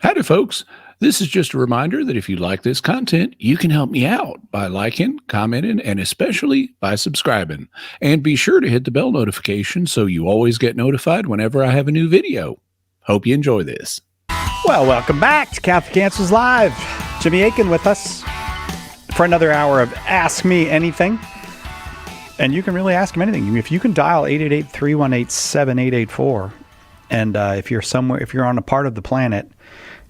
Howdy, folks. This is just a reminder that if you like this content, you can help me out by liking, commenting, and especially by subscribing. And be sure to hit the bell notification so you always get notified whenever I have a new video. Hope you enjoy this. Well, welcome back to Catholic Answers Live. Jimmy Akin with us for another hour of Ask Me Anything. And you can really ask him anything. If you can dial 888-318-7884, and if you're on a part of the planet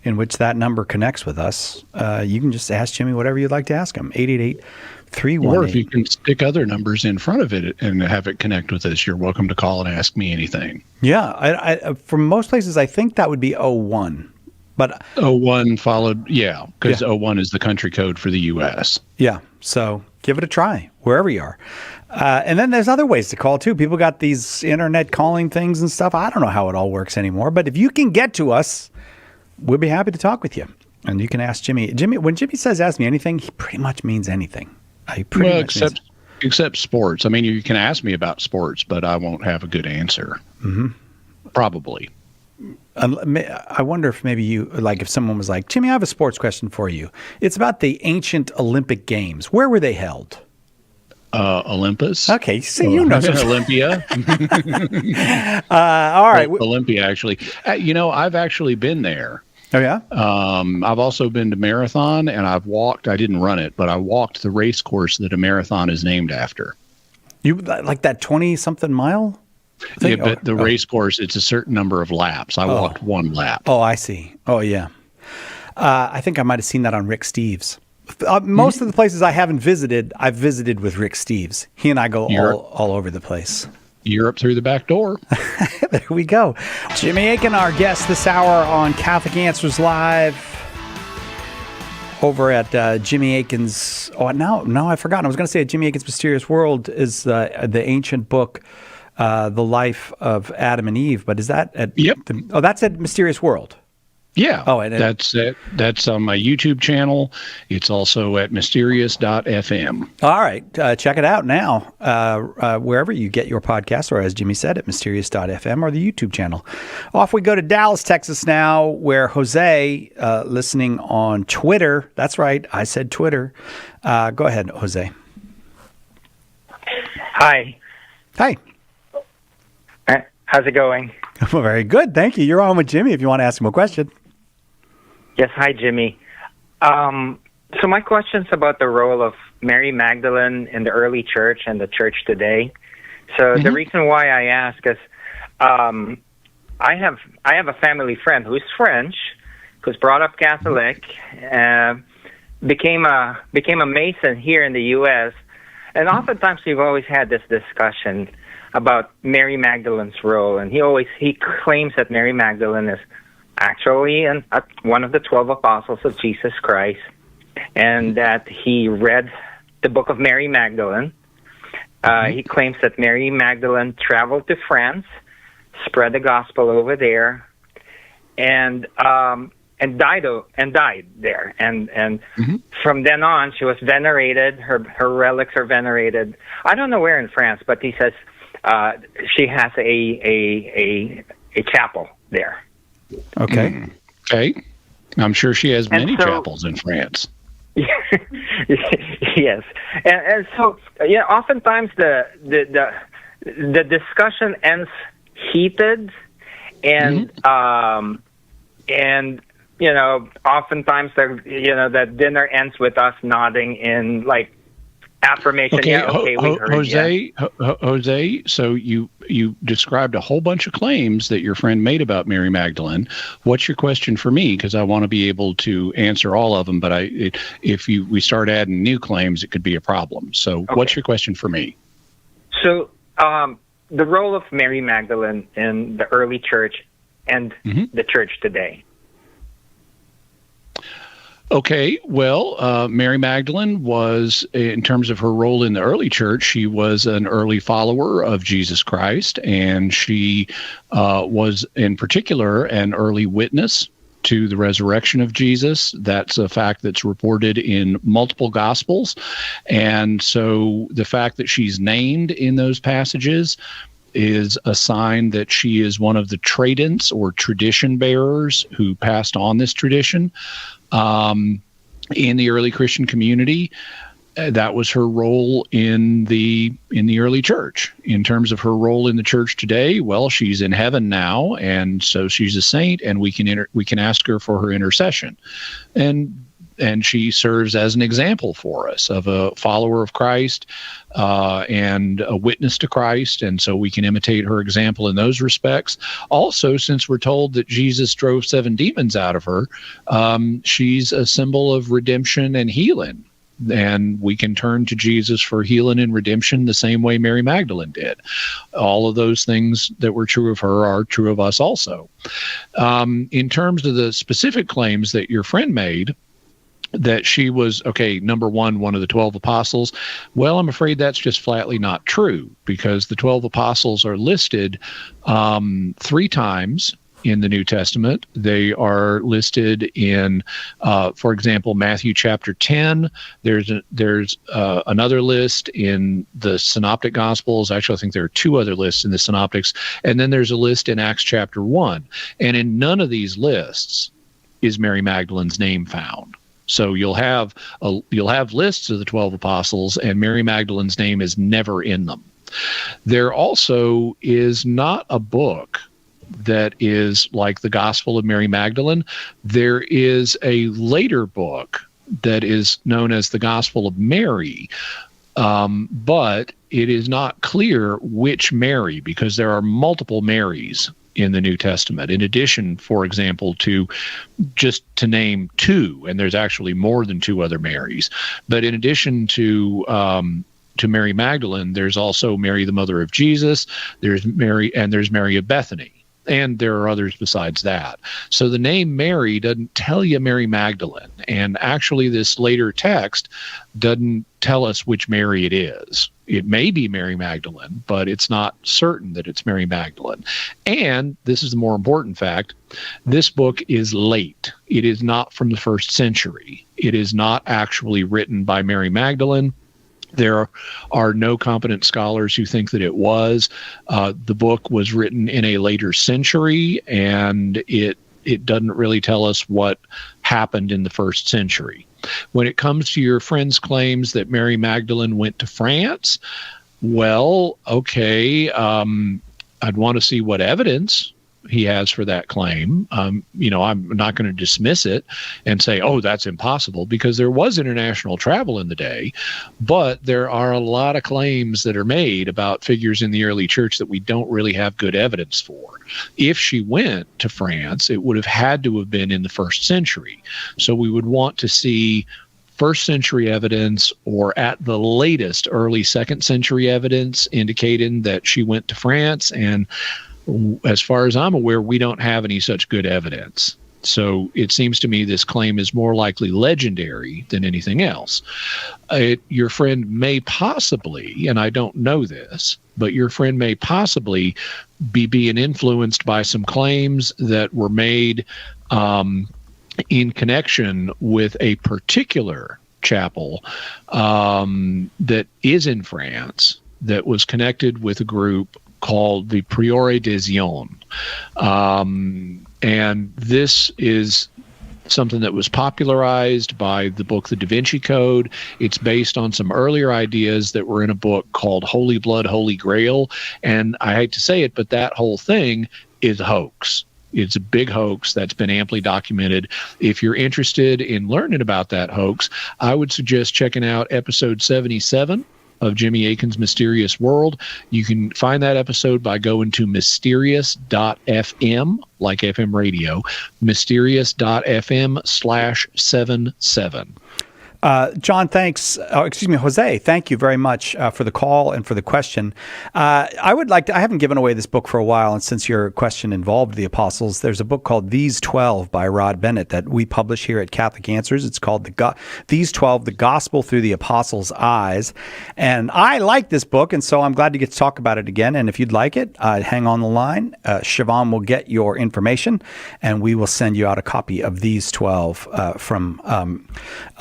in which that number connects with us, you can just ask Jimmy whatever you'd like to ask him. 888-318. Or if you can stick other numbers in front of it and have it connect with us, you're welcome to call and ask me anything. Yeah, I for most places, I think that would be 01. But 01 followed, because 01 is the country code for the U.S. Yeah, so give it a try wherever you are. And then there's other ways to call, too. People got these internet calling things and stuff. I don't know how it all works anymore. But if you can get to us, we'll be happy to talk with you. And you can ask Jimmy. When Jimmy says ask me anything, he pretty much means anything. Except sports. I mean, you can ask me about sports, but I won't have a good answer. Mm-hmm. Probably. I wonder if maybe if someone was like, Jimmy, I have a sports question for you. It's about the ancient Olympic Games. Where were they held? Olympus. Okay, so you know Olympia. All right. Olympia, actually. I've actually been there. Oh, yeah? I've also been to Marathon, and I've walked. I didn't run it, but I walked the race course that a marathon is named after. You like that 20-something mile? Yeah, but the race course, it's a certain number of laps. I walked one lap. Oh, I see. Oh, yeah. I think I might have seen that on Rick Steves. Most of the places I haven't visited, I've visited with Rick Steves. He and I go all over the place. Europe through the back door. There we go. Jimmy Akin, our guest this hour on Catholic Answers Live over at Jimmy Akin's. Oh, now I've forgotten. I was going to say Jimmy Akin's Mysterious World is the ancient book, The Life of Adam and Eve. But is that at? Yep. That's at Mysterious World. Yeah. Oh, that's it. That's on my YouTube channel. It's also at mysterious.fm. All right. Check it out now, wherever you get your podcast, or as Jimmy said, at mysterious.fm or the YouTube channel. Off we go to Dallas, Texas now, where Jose, listening on Twitter. That's right. I said Twitter. Go ahead, Jose. Hi. Hi. How's it going? Well, very good. Thank you. You're on with Jimmy if you want to ask him a question. Yes. Hi, Jimmy. So my question's about the role of Mary Magdalene in the early church and the church today. So the reason why I ask is I have a family friend who's French, who's brought up Catholic, became a Mason here in the U.S., and oftentimes we've always had this discussion about Mary Magdalene's role, and he claims that Mary Magdalene is actually one of the 12 apostles of Jesus Christ, and that he read the book of Mary Magdalene. He claims that Mary Magdalene traveled to France, spread the gospel over there, and died there. And from then on, she was venerated. Her relics are venerated. I don't know where in France, but he says she has a chapel there. Okay. Okay. I'm sure she has many chapels in France. Yes. And so, oftentimes the discussion ends heated, and oftentimes the dinner ends with us nodding in like affirmation. Okay, we heard Jose, so you described a whole bunch of claims that your friend made about Mary Magdalene. What's your question for me? Because I want to be able to answer all of them, but if we start adding new claims, it could be a problem. So what's your question for me? So the role of Mary Magdalene in the early church and the church today. Okay, well, Mary Magdalene was, in terms of her role in the early church, she was an early follower of Jesus Christ, and she was, in particular, an early witness to the resurrection of Jesus. That's a fact that's reported in multiple Gospels, and so the fact that she's named in those passages is a sign that she is one of the tradents or tradition bearers who passed on this tradition in the early Christian community. That was her role in the early church. In terms of her role in the church today, well, she's in heaven now, and so she's a saint, and we can ask her for her intercession, and she serves as an example for us of a follower of Christ and a witness to Christ, and so we can imitate her example in those respects. Also, since we're told that Jesus drove 7 demons out of her, she's a symbol of redemption and healing. And we can turn to Jesus for healing and redemption the same way Mary Magdalene did. All of those things that were true of her are true of us also. In terms of the specific claims that your friend made, that she was, number one of the 12 apostles, well, I'm afraid that's just flatly not true, because the 12 apostles are listed 3 times in the New Testament. They are listed in, for example, Matthew chapter 10. There's another list in the Synoptic Gospels. Actually, I think there are 2 other lists in the Synoptics. And then there's a list in Acts chapter 1. And in none of these lists is Mary Magdalene's name found. So you'll have lists of the 12 apostles, and Mary Magdalene's name is never in them. There also is not a book that is like the Gospel of Mary Magdalene. There is a later book that is known as the Gospel of Mary, but it is not clear which Mary, because there are multiple Marys in the New Testament. In addition, for example, to just to name 2, and there's actually more than 2 other Marys, but in addition to Mary Magdalene, there's also Mary, the mother of Jesus. There's Mary of Bethany. And there are others besides that. So the name Mary doesn't tell you Mary Magdalene. And actually, this later text doesn't tell us which Mary it is. It may be Mary Magdalene, but it's not certain that it's Mary Magdalene. And this is the more important fact. This book is late. It is not from the 1st century. It is not actually written by Mary Magdalene. There are no competent scholars who think that it was. The book was written in a later century, and it doesn't really tell us what happened in the 1st century. When it comes to your friend's claims that Mary Magdalene went to France, well, I'd want to see what evidence he has for that claim. I'm not going to dismiss it and say, oh, that's impossible, because there was international travel in the day, but there are a lot of claims that are made about figures in the early church that we don't really have good evidence for. If she went to France, it would have had to have been in the 1st century. So we would want to see 1st century evidence, or at the latest early 2nd century evidence indicating that she went to France. And as far as I'm aware, we don't have any such good evidence. So it seems to me this claim is more likely legendary than anything else. Your friend may possibly, and I don't know this, but your friend may possibly be being influenced by some claims that were made in connection with a particular chapel that is in France, that was connected with a group called the Priori des Zions. And this is something that was popularized by the book The Da Vinci Code. It's based on some earlier ideas that were in a book called Holy Blood, Holy Grail. And I hate to say it, but that whole thing is a hoax. It's a big hoax that's been amply documented. If you're interested in learning about that hoax, I would suggest checking out episode 77 of Jimmy Akin's Mysterious World. You can find that episode by going to mysterious.fm, like FM radio, mysterious.fm/77. John, thanks. Jose, thank you very much for the call and for the question. I haven't given away this book for a while, and since your question involved the apostles, there's a book called These 12 by Rod Bennett that we publish here at Catholic Answers. It's called These 12, The Gospel Through the Apostles' Eyes. And I like this book, and so I'm glad to get to talk about it again. And if you'd like it, hang on the line. Siobhan will get your information, and we will send you out a copy of These 12 from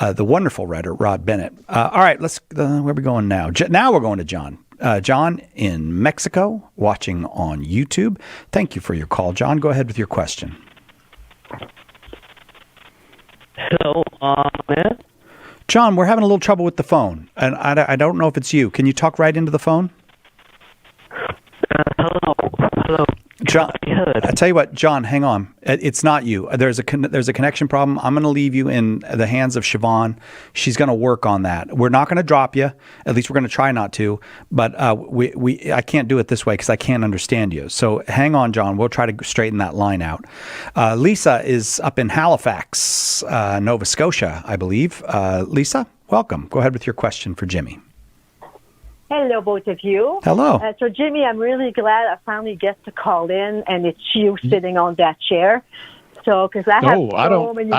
the wonderful writer, Rod Bennett. All right, where are we going now? Now we're going to John. John in Mexico, watching on YouTube. Thank you for your call, John. Go ahead with your question. Hello, man. John, we're having a little trouble with the phone, and I don't know if it's you. Can you talk right into the phone? Hello. John, I tell you what, John, hang on. It's not you. There's a connection problem. I'm going to leave you in the hands of Siobhan. She's going to work on that. We're not going to drop you. At least we're going to try not to. But I can't do it this way because I can't understand you. So hang on, John. We'll try to straighten that line out. Lisa is up in Halifax, Nova Scotia, I believe. Lisa, welcome. Go ahead with your question for Jimmy. Hello, both of you. Hello. So, Jimmy, I'm really glad I finally get to call in, and it's you sitting on that chair. So, because I have I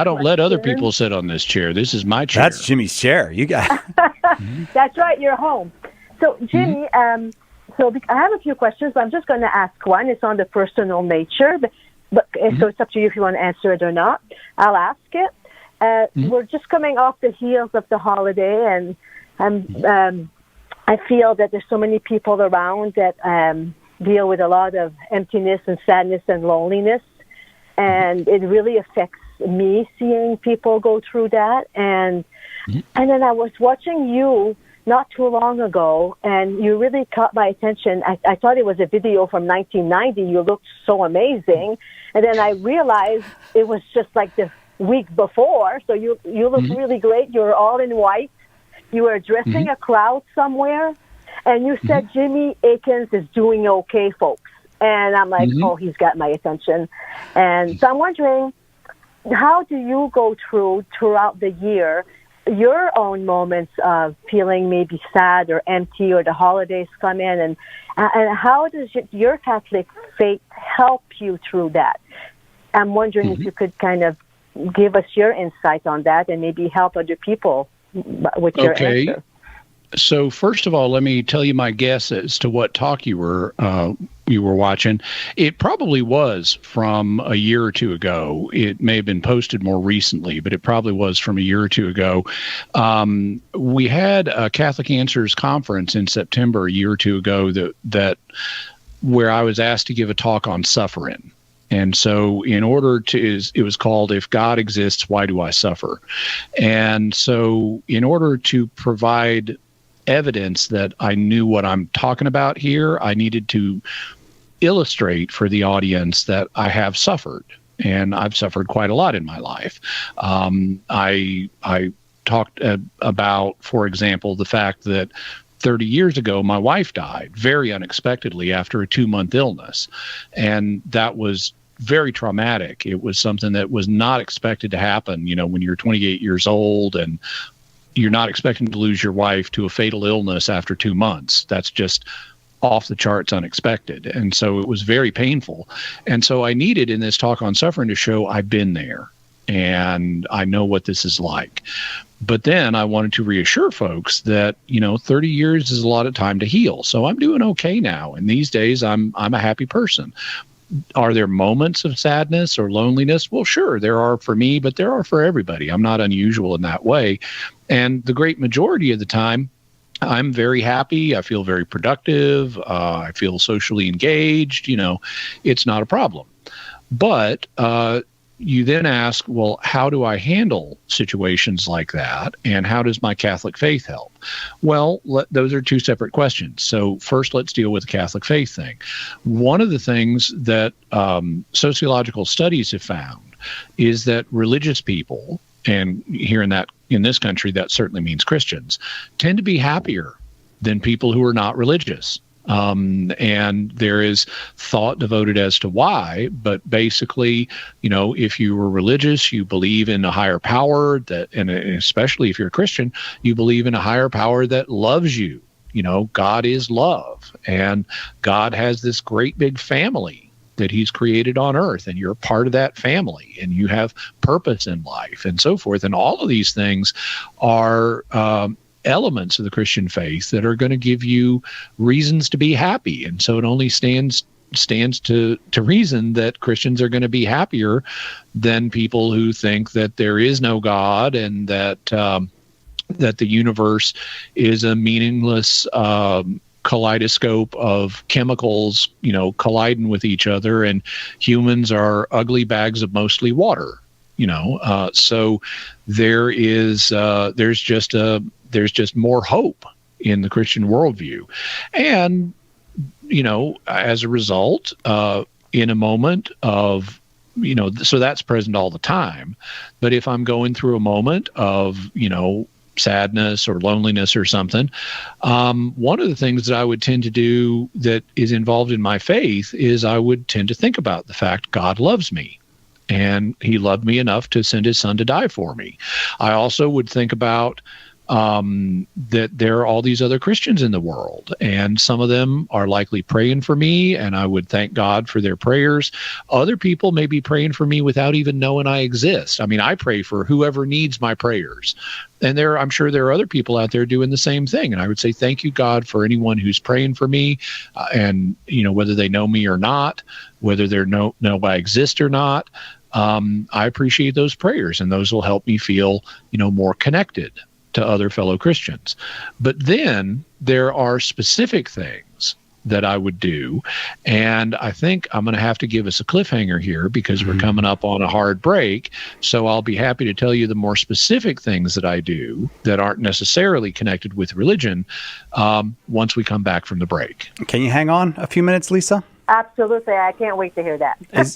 don't let other people sit on this chair. This is my chair. That's Jimmy's chair. You got. That's right. You're home. So, Jimmy, I have a few questions, but I'm just going to ask one. It's on the personal nature, but so it's up to you if you want to answer it or not. I'll ask it. We're just coming off the heels of the holiday, and I feel that there's so many people around that deal with a lot of emptiness and sadness and loneliness, and it really affects me seeing people go through that. And then I was watching you not too long ago, and you really caught my attention. I thought it was a video from 1990. You looked so amazing, and then I realized it was just like the week before. So you looked really great. You were all in white. You were addressing a crowd somewhere, and you said, Jimmy Akins is doing okay, folks. And I'm like, oh, he's got my attention. And so I'm wondering, how do you go throughout the year your own moments of feeling maybe sad or empty, or the holidays come in, and how does your Catholic faith help you through that? I'm wondering if you could kind of give us your insight on that and maybe help other people with your answer. So first of all, let me tell you my guess as to what talk you were watching. It probably was from a year or two ago. It may have been posted more recently, but it probably was from a year or two ago. We had a Catholic Answers conference in September a year or two ago that where I was asked to give a talk on suffering. And so it was called, If God Exists, Why Do I Suffer? And so in order to provide evidence that I knew what I'm talking about here, I needed to illustrate for the audience that I have suffered. And I've suffered quite a lot in my life. I talked about, for example, the fact that 30 years ago, my wife died very unexpectedly after a 2-month illness. And that was very traumatic. It was something that was not expected to happen, when you're 28 years old and you're not expecting to lose your wife to a fatal illness after 2 months. That's just off the charts unexpected. And so it was very painful. And so I needed in this talk on suffering to show I've been there and I know what this is like. But then I wanted to reassure folks that, 30 years is a lot of time to heal. So I'm doing okay now. And these days I'm a happy person. Are there moments of sadness or loneliness? Well, sure, there are for me, but there are for everybody. I'm not unusual in that way. And the great majority of the time, I'm very happy. I feel very productive. I feel socially engaged. It's not a problem. But you then ask, well, how do I handle situations like that? And how does my Catholic faith help? Well, those are two separate questions. So first, let's deal with the Catholic faith thing. One of the things that sociological studies have found is that religious people, and here in this country, that certainly means Christians, tend to be happier than people who are not religious. And there is thought devoted as to why, but basically, if you were religious, you believe in a higher power and especially if you're a Christian, you believe in a higher power that loves you. God is love, and God has this great big family that he's created on earth, and you're a part of that family, and you have purpose in life and so forth. And all of these things are, elements of the Christian faith that are going to give you reasons to be happy. And so it only stands to reason that Christians are going to be happier than people who think that there is no God and that the universe is a meaningless kaleidoscope of chemicals, colliding with each other, and humans are ugly bags of mostly water. So there's just more hope in the Christian worldview, and as a result, in a moment of so that's present all the time. But if I'm going through a moment of sadness or loneliness or something, one of the things that I would tend to do that is involved in my faith is I would tend to think about the fact God loves me. And he loved me enough to send his son to die for me. I also would think about that there are all these other Christians in the world, and some of them are likely praying for me, and I would thank God for their prayers. Other people may be praying for me without even knowing I exist. I mean, I pray for whoever needs my prayers. And I'm sure there are other people out there doing the same thing. And I would say, thank you, God, for anyone who's praying for me, and whether they know me or not, whether they know I exist or not. I appreciate those prayers, and those will help me feel, more connected to other fellow Christians. But then there are specific things that I would do, and I think I'm going to have to give us a cliffhanger here because we're coming up on a hard break. So I'll be happy to tell you the more specific things that I do that aren't necessarily connected with religion once we come back from the break. Can you hang on a few minutes, Lisa? Absolutely. I can't wait to hear that. Is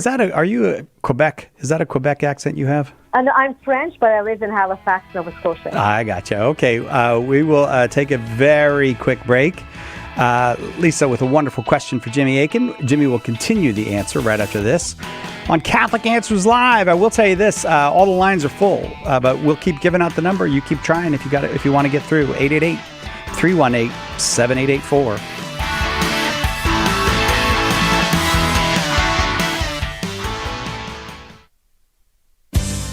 that are you a Quebec? Is that a Quebec accent you have? No, I'm French, but I live in Halifax, Nova Scotia. I gotcha. Okay. We will take a very quick break. Lisa with a wonderful question for Jimmy Akin. Jimmy will continue the answer right after this. On Catholic Answers Live, I will tell you this, all the lines are full, but we'll keep giving out the number. You keep trying if you want to get through. 888-318-7884.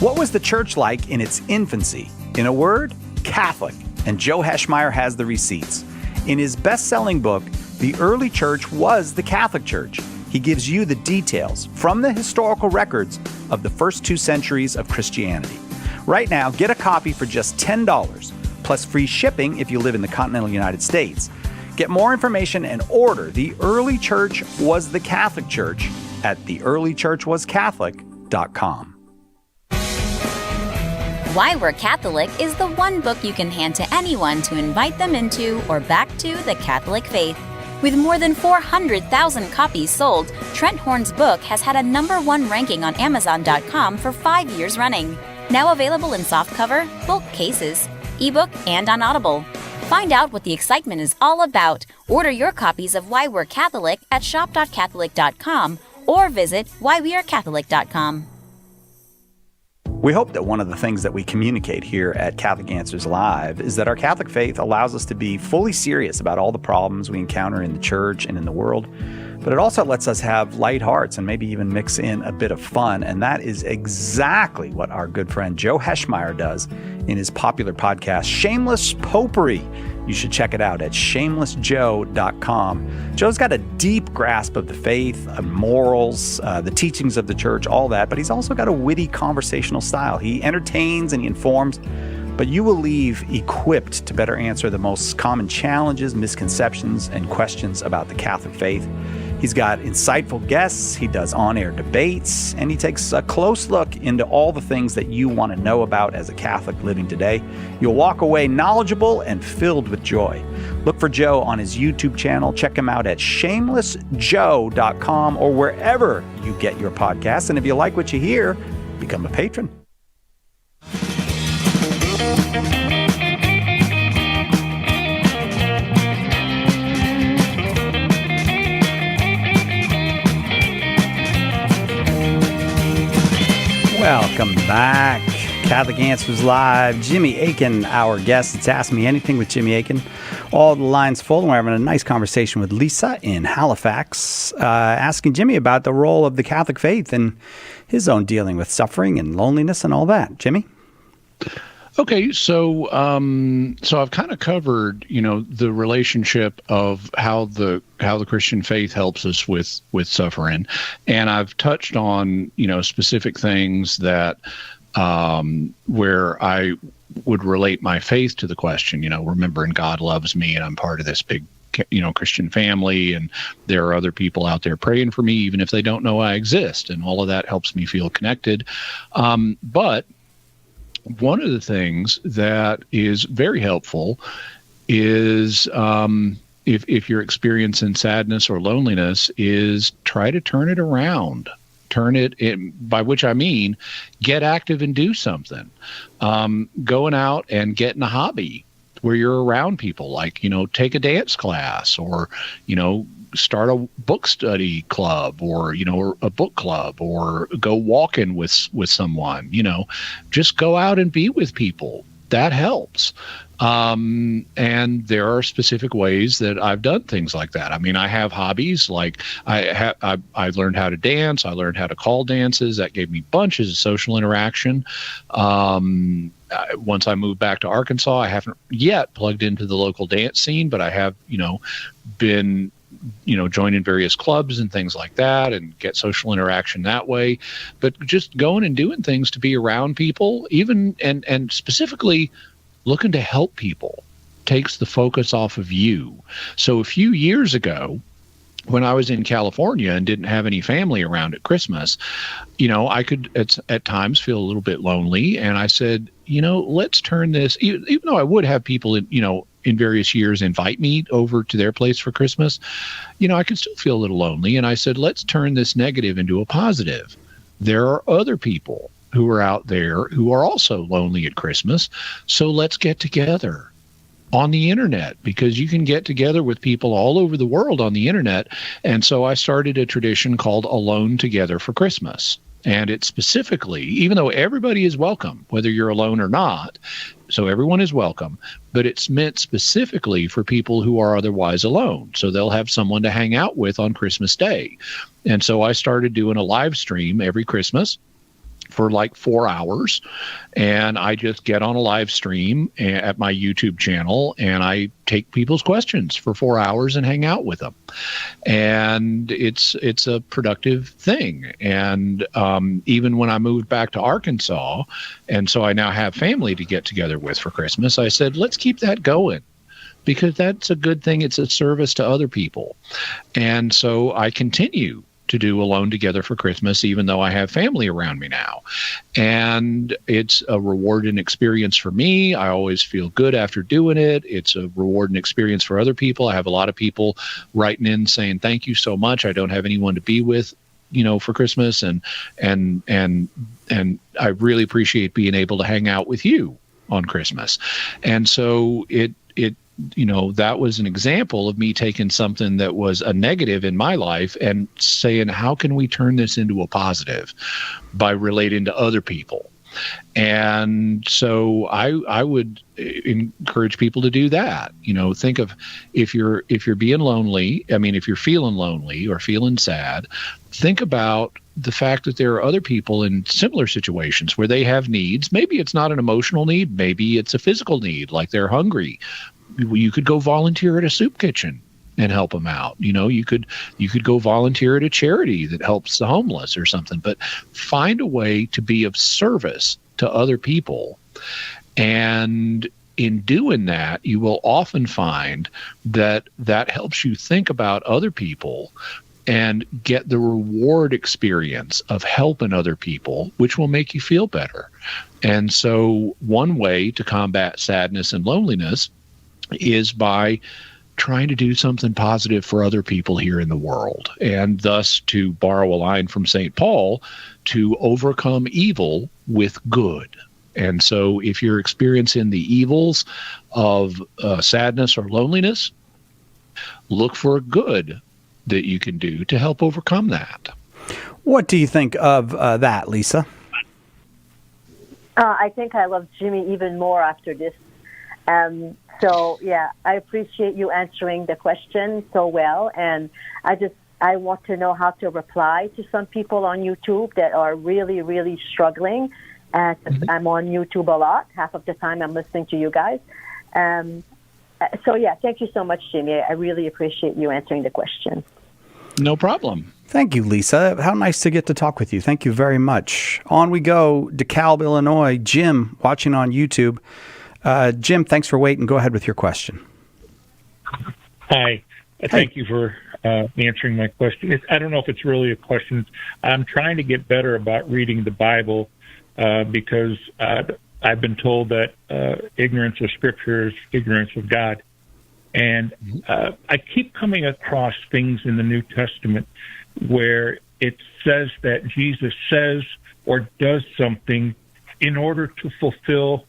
What was the church like in its infancy? In a word, Catholic. And Joe Heschmeyer has the receipts. In his best-selling book, The Early Church Was the Catholic Church, he gives you the details from the historical records of the first 2 centuries of Christianity. Right now, get a copy for just $10, plus free shipping if you live in the continental United States. Get more information and order The Early Church Was the Catholic Church at theearlychurchwascatholic.com. Why We're Catholic is the one book you can hand to anyone to invite them into or back to the Catholic faith. With more than 400,000 copies sold, Trent Horn's book has had a #1 ranking on Amazon.com for 5 years running. Now available in softcover, bulk cases, ebook, and on Audible. Find out what the excitement is all about. Order your copies of Why We're Catholic at shop.catholic.com or visit whywearecatholic.com. We hope that one of the things that we communicate here at Catholic Answers Live is that our Catholic faith allows us to be fully serious about all the problems we encounter in the church and in the world, but it also lets us have light hearts and maybe even mix in a bit of fun, and that is exactly what our good friend Joe Heschmeyer does in his popular podcast, Shameless Popery. You should check it out at shamelessjoe.com. Joe's got a deep grasp of the faith, morals, the teachings of the church, all that, but he's also got a witty conversational style. He entertains and he informs, but you will leave equipped to better answer the most common challenges, misconceptions, and questions about the Catholic faith. He's got insightful guests, he does on-air debates, and he takes a close look into all the things that you want to know about as a Catholic living today. You'll walk away knowledgeable and filled with joy. Look for Joe on his YouTube channel. Check him out at shamelessjoe.com or wherever you get your podcasts. And if you like what you hear, become a patron. Welcome back. Catholic Answers Live. Jimmy Akin, our guest. It's Ask Me Anything with Jimmy Akin. All the lines full, and we're having a nice conversation with Lisa in Halifax, asking Jimmy about the role of the Catholic faith in his own dealing with suffering and loneliness and all that. Jimmy? Okay, so I've kind of covered, the relationship of how the Christian faith helps us with suffering, and I've touched on specific things that where I would relate my faith to the question. Remembering God loves me, and I'm part of this big Christian family, and there are other people out there praying for me, even if they don't know I exist, and all of that helps me feel connected. But one of the things that is very helpful is if you're experiencing sadness or loneliness, is try to turn it around. Turn it in, by which I mean get active and do something. Going out and getting a hobby where you're around people, like, take a dance class, or, start a book study club, or, or a book club, or go walking with someone, just go out and be with people. That helps. And there are specific ways that I've done things like that. I mean, I have hobbies, like I learned how to dance. I learned how to call dances. That gave me bunches of social interaction. Once I moved back to Arkansas, I haven't yet plugged into the local dance scene, but I have, been, joining various clubs and things like that, and get social interaction that way. But just going and doing things to be around people, even, and specifically looking to help people, takes the focus off of you. So a few years ago, when I was in California and didn't have any family around at Christmas, I could at times feel a little bit lonely. And I said, let's turn this, even though I would have people in various years invite me over to their place for Christmas, I could still feel a little lonely. And I said, let's turn this negative into a positive. There are other people who are out there who are also lonely at Christmas. So let's get together on the internet, because you can get together with people all over the world on the internet. And so I started a tradition called Alone Together for Christmas. And it's specifically, even though everybody is welcome, whether you're alone or not, so everyone is welcome, but it's meant specifically for people who are otherwise alone. So they'll have someone to hang out with on Christmas Day. And so I started doing a live stream every Christmas for like 4 hours, and I just get on a live stream at my YouTube channel, and I take people's questions for 4 hours and hang out with them. And it's a productive thing. And even when I moved back to Arkansas, and so I now have family to get together with for Christmas, I said, let's keep that going, because that's a good thing. It's a service to other people. And so I continue to do Alone Together for Christmas, even though I have family around me now. And it's a rewarding experience for me. I always feel good after doing it. It's a rewarding experience for other people. I have a lot of people writing in saying, thank you so much. I don't have anyone to be with, for Christmas. And I really appreciate being able to hang out with you on Christmas. And so that was an example of me taking something that was a negative in my life and saying, how can we turn this into a positive by relating to other people? And so I would encourage people to do that. Think of, if you're being lonely, if you're feeling lonely or feeling sad, think about the fact that there are other people in similar situations where they have needs. Maybe it's not an emotional need. Maybe it's a physical need, like they're hungry. You could go volunteer at a soup kitchen and help them out. You could go volunteer at a charity that helps the homeless or something, but find a way to be of service to other people. And in doing that, you will often find that helps you think about other people and get the reward experience of helping other people, which will make you feel better. And so one way to combat sadness and loneliness is by trying to do something positive for other people here in the world, and thus, to borrow a line from St. Paul, to overcome evil with good. And so if you're experiencing the evils of sadness or loneliness, look for a good that you can do to help overcome that. What do you think of that, Lisa? I think I love Jimmy even more after this. So, yeah, I appreciate you answering the question so well. And I want to know how to reply to some people on YouTube that are really, really struggling. I'm on YouTube a lot. Half of the time I'm listening to you guys. So, yeah, thank you so much, Jimmy. I really appreciate you answering the question. No problem. Thank you, Lisa. How nice to get to talk with you. Thank you very much. On we go, DeKalb, Illinois. Jim, watching on YouTube. Jim, thanks for waiting. Go ahead with your question. Hi. Thank you for answering my question. I don't know if it's really a question. I'm trying to get better about reading the Bible because I've been told that ignorance of Scripture is ignorance of God. And I keep coming across things in the New Testament where it says that Jesus says or does something in order to fulfill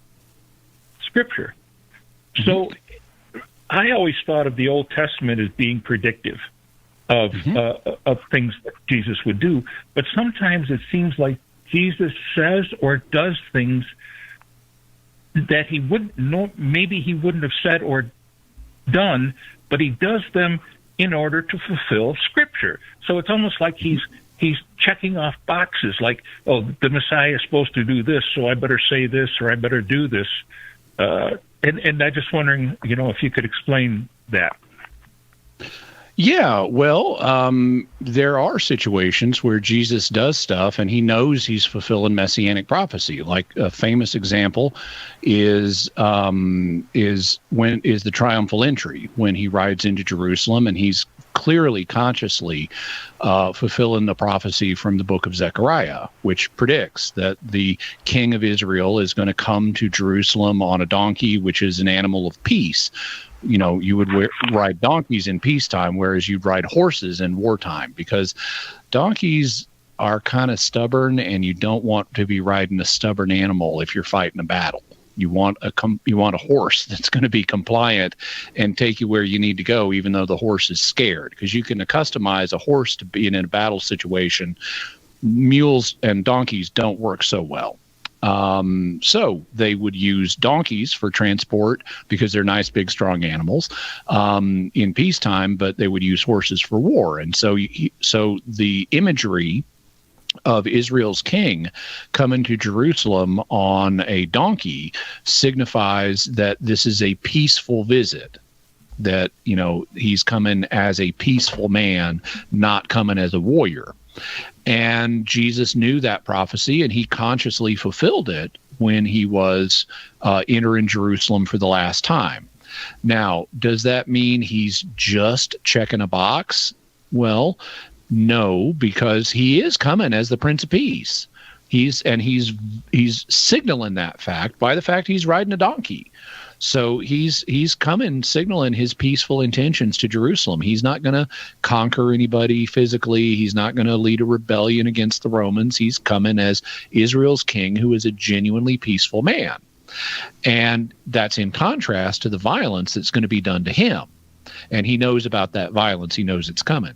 Scripture. So I always thought of the Old Testament as being predictive of things that Jesus would do, but sometimes it seems like Jesus says or does things that he wouldn't know, maybe he wouldn't have said or done, but he does them in order to fulfill Scripture. So it's almost like he's checking off boxes, like, oh, the Messiah is supposed to do this, so I better say this or I better do this. And I'm just wondering, if you could explain that. Yeah, well, there are situations where Jesus does stuff and he knows he's fulfilling messianic prophecy. Like a famous example is the triumphal entry, when he rides into Jerusalem, and he's clearly, consciously fulfilling the prophecy from the book of Zechariah, which predicts that the king of Israel is going to come to Jerusalem on a donkey, which is an animal of peace. You would ride donkeys in peacetime, whereas you'd ride horses in wartime, because donkeys are kind of stubborn, and you don't want to be riding a stubborn animal if you're fighting a battle. You want a horse that's going to be compliant and take you where you need to go, even though the horse is scared, because you can customize a horse to being in a battle situation. Mules and donkeys don't work so well. So they would use donkeys for transport because they're nice, big, strong animals in peacetime, but they would use horses for war. And so the imagery of Israel's king coming to Jerusalem on a donkey signifies that this is a peaceful visit, that, he's coming as a peaceful man, not coming as a warrior. And Jesus knew that prophecy, and he consciously fulfilled it when he was entering Jerusalem for the last time. Now, does that mean he's just checking a box? Well, no, because he is coming as the Prince of Peace. He's signaling that fact by the fact he's riding a donkey. So he's coming, signaling his peaceful intentions to Jerusalem. He's not going to conquer anybody physically. He's not going to lead a rebellion against the Romans. He's coming as Israel's king, who is a genuinely peaceful man. And that's in contrast to the violence that's going to be done to him. And he knows about that violence. He knows it's coming.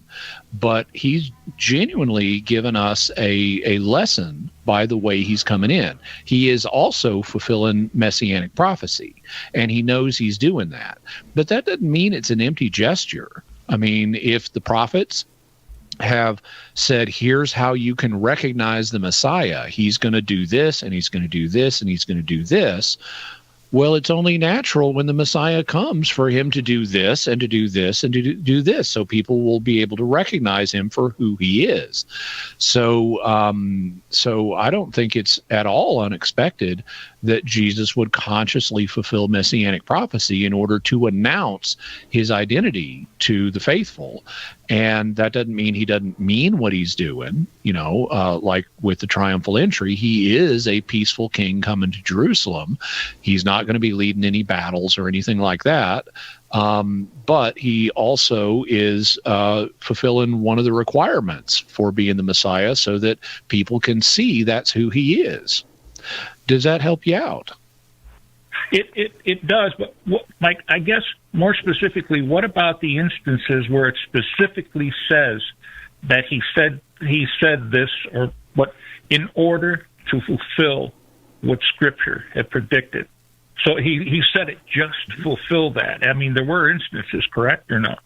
But he's genuinely given us a lesson by the way he's coming in. He is also fulfilling messianic prophecy, and he knows he's doing that. But that doesn't mean it's an empty gesture. I mean, if the prophets have said, here's how you can recognize the Messiah, he's going to do this, and he's going to do this, and he's going to do this, well, it's only natural when the Messiah comes for him to do this and to do this and to do this, so people will be able to recognize him for who he is. So I don't think it's at all unexpected that Jesus would consciously fulfill messianic prophecy in order to announce his identity to the faithful. And that doesn't mean he doesn't mean what he's doing. Like with the triumphal entry, he is a peaceful king coming to Jerusalem. He's not going to be leading any battles or anything like that. But he also is fulfilling one of the requirements for being the Messiah, so that people can see that's who he is. Does that help you out? It does, but Mike, I guess more specifically, what about the instances where it specifically says that he said this or what in order to fulfill what Scripture had predicted? So he said it just to fulfill that. I mean, there were instances, correct or not?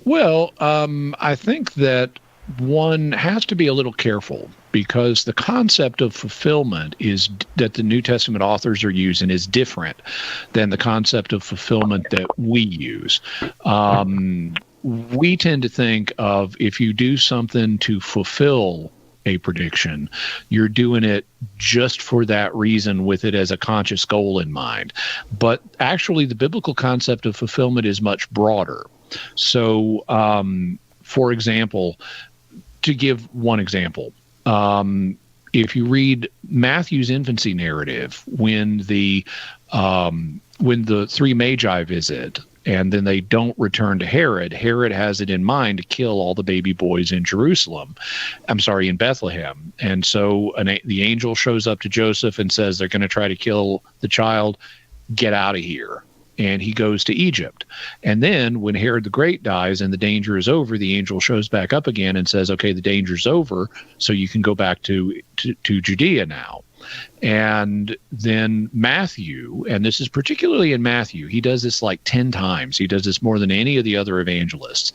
Well, I think that one has to be a little careful, because the concept of fulfillment that the New Testament authors are using is different than the concept of fulfillment that we use. We tend to think of, if you do something to fulfill a prediction. You're doing it just for that reason, with it as a conscious goal in mind. But actually, the biblical concept of fulfillment is much broader. So, for example, to give one example, if you read Matthew's infancy narrative, when the three magi visit, and then they don't return to Herod, Herod has it in mind to kill all the baby boys in in Bethlehem. And so the angel shows up to Joseph and says, they're going to try to kill the child, get out of here. And he goes to Egypt. And then when Herod the Great dies and the danger is over, the angel shows back up again and says, okay, the danger's over, so you can go back to Judea now. And then Matthew, and this is particularly in Matthew, he does this like 10 times. He does this more than any of the other evangelists.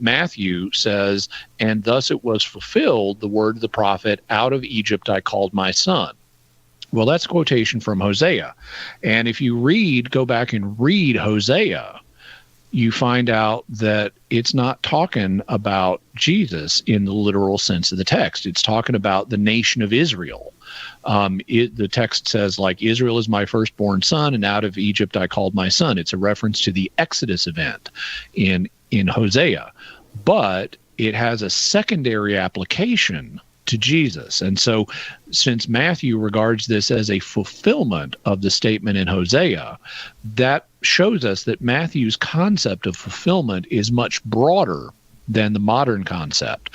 Matthew says, and thus it was fulfilled, the word of the prophet, out of Egypt I called my son. Well, that's a quotation from Hosea. And if you go back and read Hosea, you find out that it's not talking about Jesus in the literal sense of the text. It's talking about the nation of Israel. The text says, like, Israel is my firstborn son, and out of Egypt I called my son. It's a reference to the Exodus event in Hosea. But it has a secondary application to Jesus. And so since Matthew regards this as a fulfillment of the statement in Hosea, that shows us that Matthew's concept of fulfillment is much broader than the modern concept,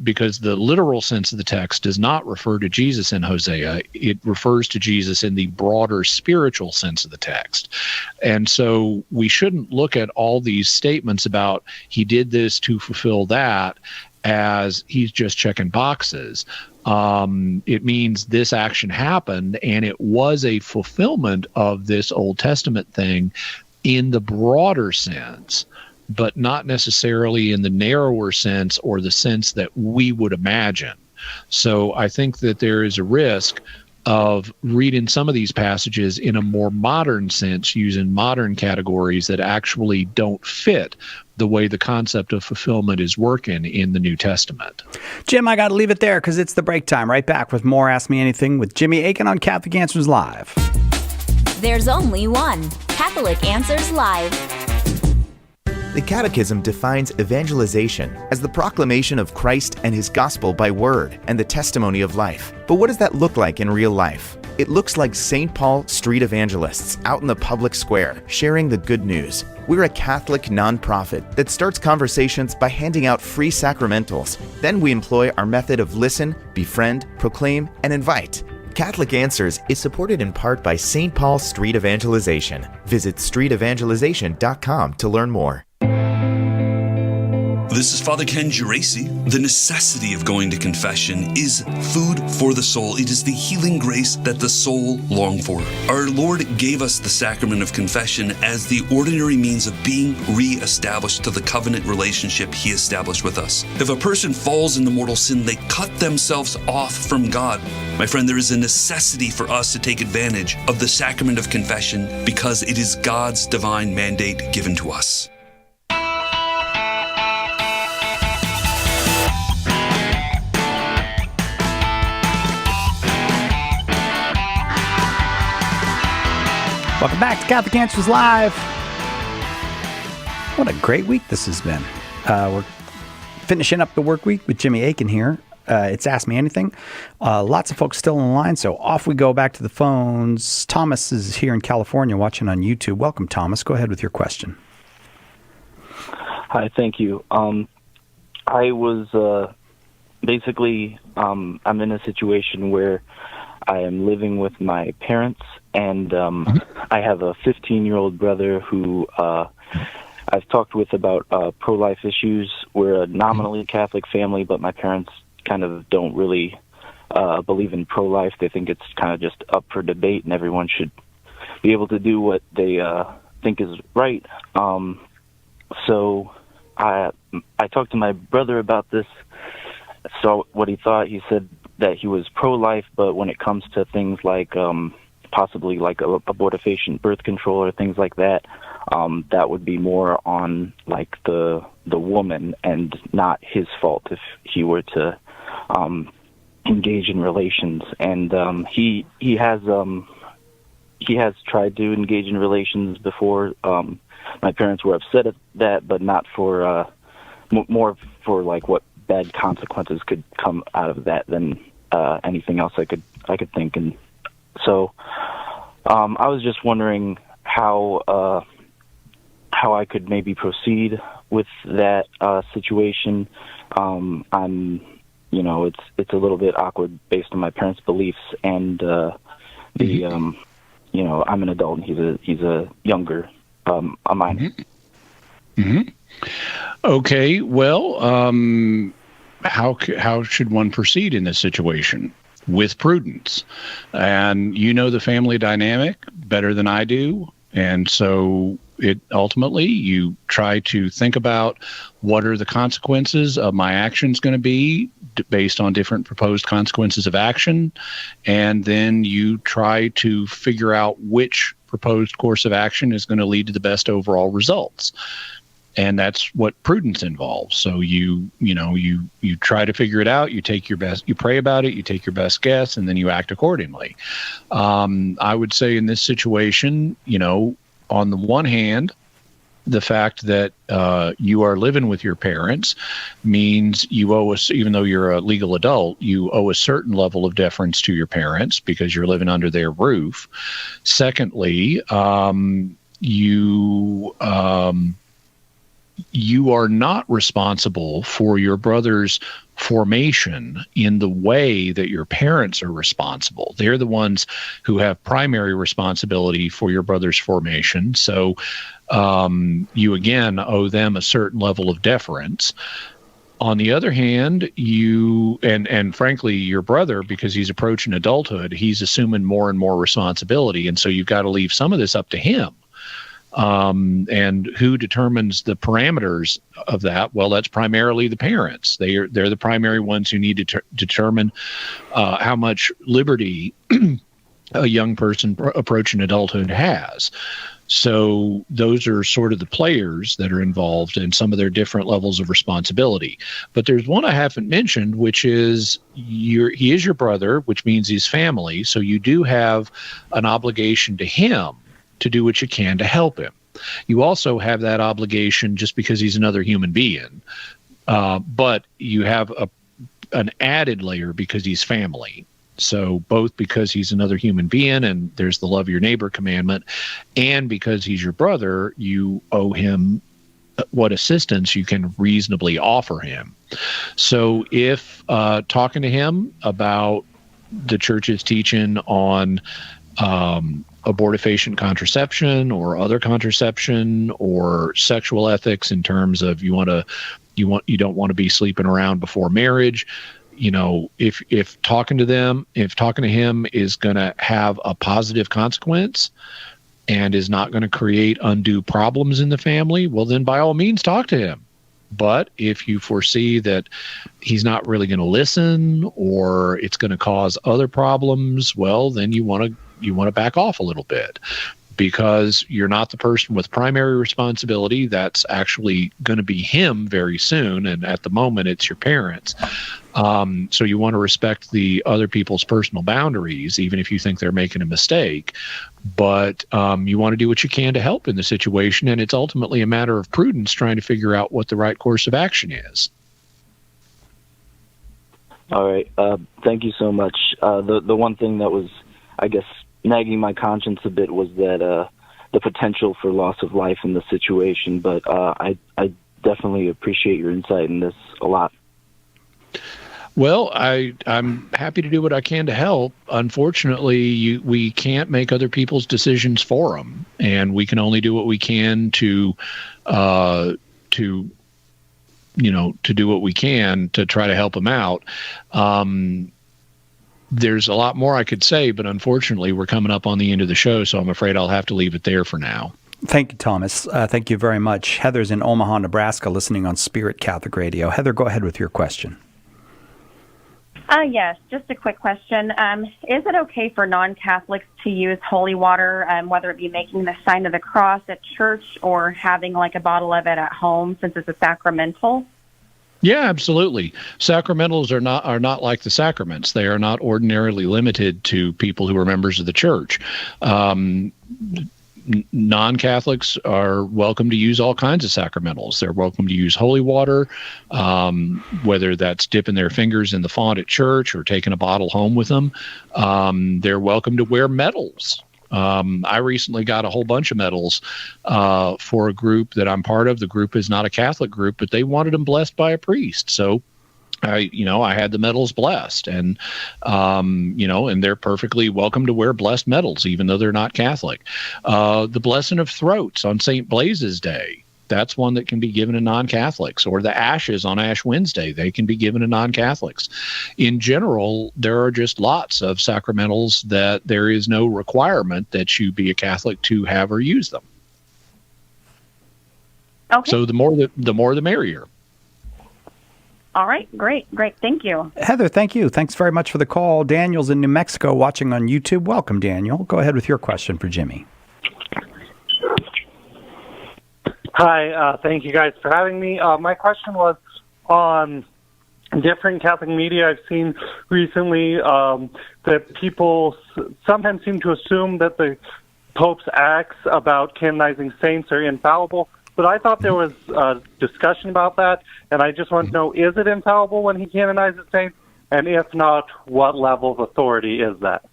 because the literal sense of the text does not refer to Jesus in Hosea. It refers to Jesus in the broader spiritual sense of the text. And so we shouldn't look at all these statements about he did this to fulfill that as he's just checking boxes. It means this action happened, and it was a fulfillment of this Old Testament thing in the broader sense, but not necessarily in the narrower sense or the sense that we would imagine. So I think that there is a risk of reading some of these passages in a more modern sense, using modern categories that actually don't fit the way the concept of fulfillment is working in the New Testament. Jim, I got to leave it there because it's the break time. Right back with more Ask Me Anything with Jimmy Akin on Catholic Answers Live. There's only one Catholic Answers Live. The Catechism defines evangelization as the proclamation of Christ and His gospel by word and the testimony of life. But what does that look like in real life? It looks like St. Paul street evangelists out in the public square sharing the good news. We're a Catholic nonprofit that starts conversations by handing out free sacramentals. Then we employ our method of listen, befriend, proclaim, and invite. Catholic Answers is supported in part by St. Paul Street Evangelization. Visit streetevangelization.com to learn more. This is Father Ken Geraci. The necessity of going to confession is food for the soul. It is the healing grace that the soul longs for. Our Lord gave us the sacrament of confession as the ordinary means of being re-established to the covenant relationship He established with us. If a person falls into mortal sin, they cut themselves off from God. My friend, there is a necessity for us to take advantage of the sacrament of confession because it is God's divine mandate given to us. Welcome back to Catholic Answers Live. What a great week this has been. We're finishing up the work week with Jimmy Akin here. It's Ask Me Anything. Lots of folks still in line, so off we go back to the phones. Thomas is here in California watching on YouTube. Welcome, Thomas. Go ahead with your question. Hi, thank you. I was basically, I'm in a situation where I am living with my parents, and I have a 15-year-old brother who I've talked with about pro-life issues. We're a nominally Catholic family, but my parents kind of don't really believe in pro-life. They think it's kind of just up for debate, and everyone should be able to do what they think is right. So I talked to my brother about this, so what he thought. He said that he was pro-life, but when it comes to things like possibly like abortifacient birth control or things like that, that would be more on like the woman and not his fault if he were to engage in relations, and he has tried to engage in relations before. My parents were upset at that, but not for more for like what bad consequences could come out of that than anything else I could think. And so I was just wondering how I could maybe proceed with that situation. It's a little bit awkward based on my parents' beliefs, and I'm an adult and he's a younger a minor. Mm-hmm. Okay, well, how should one proceed in this situation? With prudence. And you know the family dynamic better than I do, and so ultimately you try to think about what are the consequences of my actions going to be based on different proposed consequences of action, and then you try to figure out which proposed course of action is going to lead to the best overall results. And that's what prudence involves. So you try to figure it out. You take your best. You pray about it. You take your best guess, and then you act accordingly. I would say in this situation, on the one hand, the fact that you are living with your parents means you owe us, even though you're a legal adult, you owe a certain level of deference to your parents because you're living under their roof. Secondly, you are not responsible for your brother's formation in the way that your parents are responsible. They're the ones who have primary responsibility for your brother's formation. So you again owe them a certain level of deference. On the other hand, you and frankly, your brother, because he's approaching adulthood, he's assuming more and more responsibility. And so you've got to leave some of this up to him. And who determines the parameters of that? Well, that's primarily the parents. They're the primary ones who need to determine how much liberty a young person approaching adulthood has. So those are sort of the players that are involved in some of their different levels of responsibility. But there's one I haven't mentioned, which is he is your brother, which means he's family. So you do have an obligation to him to do what you can to help him. You also have that obligation just because he's another human being, but you have an added layer because he's family. So both because he's another human being and there's the love your neighbor commandment, and because he's your brother, you owe him what assistance you can reasonably offer him. So if talking to him about the church's teaching on abortifacient contraception or other contraception or sexual ethics in terms of you don't want to be sleeping around before marriage, if talking to him is going to have a positive consequence and is not going to create undue problems in the family, well then by all means talk to him. But if you foresee that he's not really going to listen or it's going to cause other problems, well then you want to back off a little bit, because you're not the person with primary responsibility. That's actually going to be him very soon. And at the moment, it's your parents. So you want to respect the other people's personal boundaries, even if you think they're making a mistake. But you want to do what you can to help in the situation. And it's ultimately a matter of prudence trying to figure out what the right course of action is. All right. Thank you so much. The one thing that was, I guess, nagging my conscience a bit was that the potential for loss of life in the situation. But I definitely appreciate your insight in this a lot. Well, I'm happy to do what I can to help. Unfortunately, we can't make other people's decisions for them, and we can only do what we can to do what we can to try to help them out. There's a lot more I could say, but unfortunately, we're coming up on the end of the show, so I'm afraid I'll have to leave it there for now. Thank you, Thomas. Thank you very much. Heather's in Omaha, Nebraska, listening on Spirit Catholic Radio. Heather, go ahead with your question. Yes, just a quick question. Is it okay for non-Catholics to use holy water, whether it be making the sign of the cross at church or having like a bottle of it at home since it's a sacramental? Yeah, absolutely. Sacramentals are not like the sacraments. They are not ordinarily limited to people who are members of the church. Non-Catholics are welcome to use all kinds of sacramentals. They're welcome to use holy water, whether that's dipping their fingers in the font at church or taking a bottle home with them. They're welcome to wear medals. I recently got a whole bunch of medals for a group that I'm part of. The group is not a Catholic group, but they wanted them blessed by a priest. So I had the medals blessed, and and they're perfectly welcome to wear blessed medals, even though they're not Catholic. The blessing of throats on St. Blaise's Day, that's one that can be given to non-Catholics, or the ashes on Ash Wednesday, they can be given to non-Catholics. In general, there are just lots of sacramentals that there is no requirement that you be a Catholic to have or use them. Okay. So the more the merrier. All right. Great. Thank you. Heather, thank you. Thanks very much for the call. Daniel's in New Mexico watching on YouTube. Welcome, Daniel. Go ahead with your question for Jimmy. Hi, thank you guys for having me. My question was on different Catholic media. I've seen recently that people sometimes seem to assume that the Pope's acts about canonizing saints are infallible, but I thought there was a discussion about that, and I just want to know, is it infallible when he canonizes saints? And if not, what level of authority is that?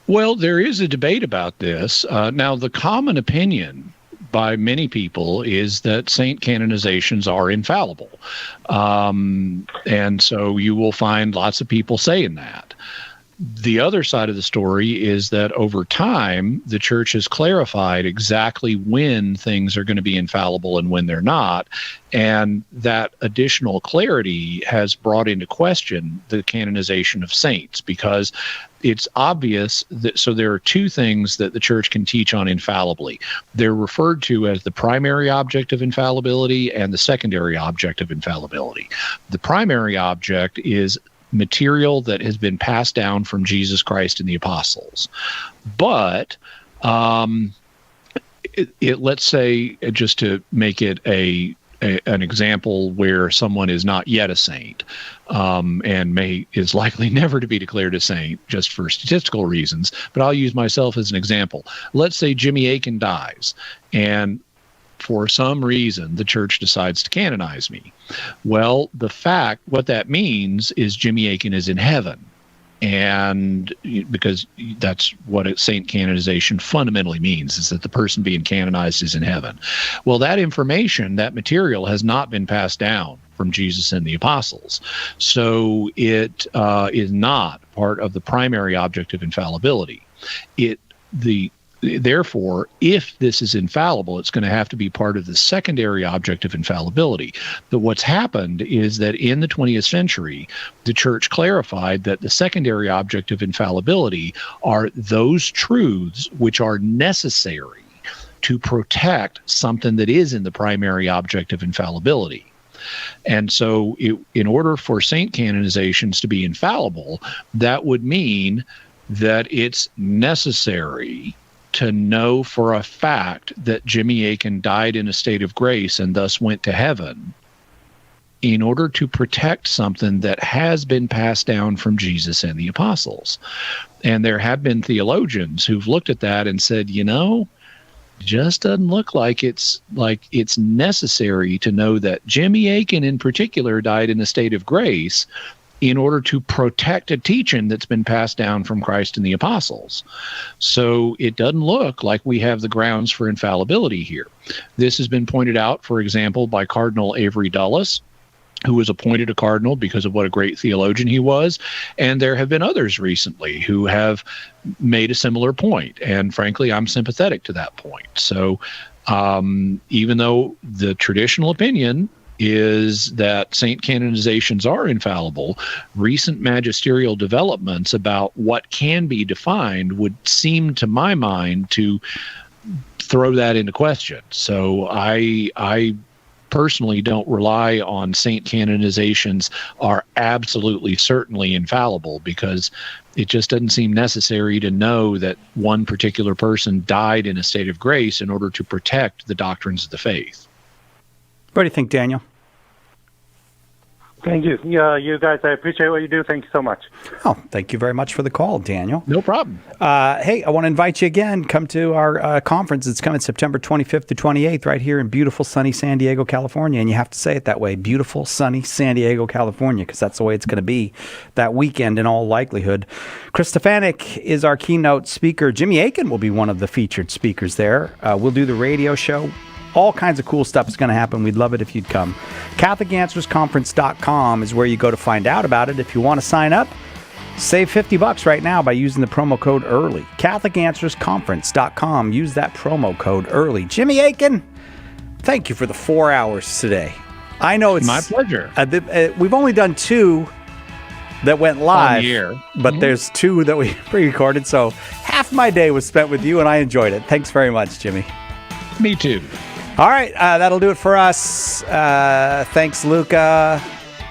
Well, there is a debate about this. Now, the common opinion by many people is that saint canonizations are infallible. And so you will find lots of people saying that. The other side of the story is that over time, the church has clarified exactly when things are going to be infallible and when they're not. And that additional clarity has brought into question the canonization of saints, because it's obvious that, so there are two things that the church can teach on infallibly. They're referred to as the primary object of infallibility and the secondary object of infallibility. The primary object is material that has been passed down from Jesus Christ and the apostles. But let's say, just to make it an example where someone is not yet a saint, and is likely never to be declared a saint just for statistical reasons, but I'll use myself as an example. Let's say Jimmy Akin dies, and for some reason, the church decides to canonize me. Well, what that means is Jimmy Akin is in heaven. And because that's what a saint canonization fundamentally means, is that the person being canonized is in heaven. Well, that information, that material has not been passed down from Jesus and the apostles. So it is not part of the primary object of infallibility. Therefore, if this is infallible, it's going to have to be part of the secondary object of infallibility. But what's happened is that in the 20th century, the church clarified that the secondary object of infallibility are those truths which are necessary to protect something that is in the primary object of infallibility. And so in order for saint canonizations to be infallible, that would mean that it's necessary to know for a fact that Jimmy Akin died in a state of grace and thus went to heaven, in order to protect something that has been passed down from Jesus and the apostles. And there have been theologians who've looked at that and said, just doesn't look like it's necessary to know that Jimmy Akin in particular died in a state of grace in order to protect a teaching that's been passed down from Christ and the apostles. So it doesn't look like we have the grounds for infallibility here. This has been pointed out, for example, by Cardinal Avery Dulles, who was appointed a cardinal because of what a great theologian he was. And there have been others recently who have made a similar point. And frankly, I'm sympathetic to that point. So even though the traditional opinion is that saint canonizations are infallible, recent magisterial developments about what can be defined would seem, to my mind, to throw that into question. So I personally don't rely on saint canonizations are absolutely certainly infallible, because it just doesn't seem necessary to know that one particular person died in a state of grace in order to protect the doctrines of the faith. What do you think, Daniel? Thank you. Yeah, you guys, I appreciate what you do. Thank you so much. Oh, thank you very much for the call, Daniel. No problem. Hey, I want to invite you again. Come to our conference. It's coming September 25th to 28th right here in beautiful, sunny San Diego, California. And you have to say it that way, beautiful, sunny San Diego, California, because that's the way it's going to be that weekend in all likelihood. Chris Stefanik is our keynote speaker. Jimmy Akin will be one of the featured speakers there. We'll do the radio show. All kinds of cool stuff is going to happen. We'd love it if you'd come. CatholicAnswersConference.com is where you go to find out about it. If you want to sign up, save $50 right now by using the promo code EARLY. CatholicAnswersConference.com. Use that promo code EARLY. Jimmy Akin, thank you for the 4 hours today. I know it's my pleasure. We've only done 2 that went live, but there's 2 that we pre-recorded, so half my day was spent with you, and I enjoyed it. Thanks very much, Jimmy. Me too. All right, that'll do it for us. Thanks, Luca.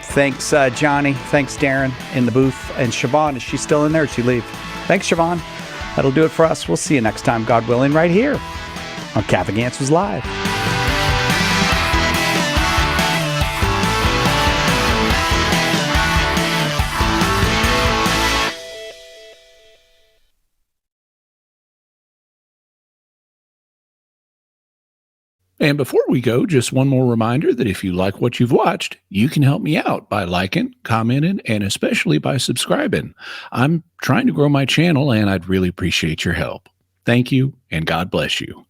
Thanks, Johnny. Thanks, Darren in the booth. And Siobhan, is she still in there or did she leave? Thanks, Siobhan. That'll do it for us. We'll see you next time, God willing, right here on Catholic Answers Live. And before we go, just one more reminder that if you like what you've watched, you can help me out by liking, commenting, and especially by subscribing. I'm trying to grow my channel, and I'd really appreciate your help. Thank you, and God bless you.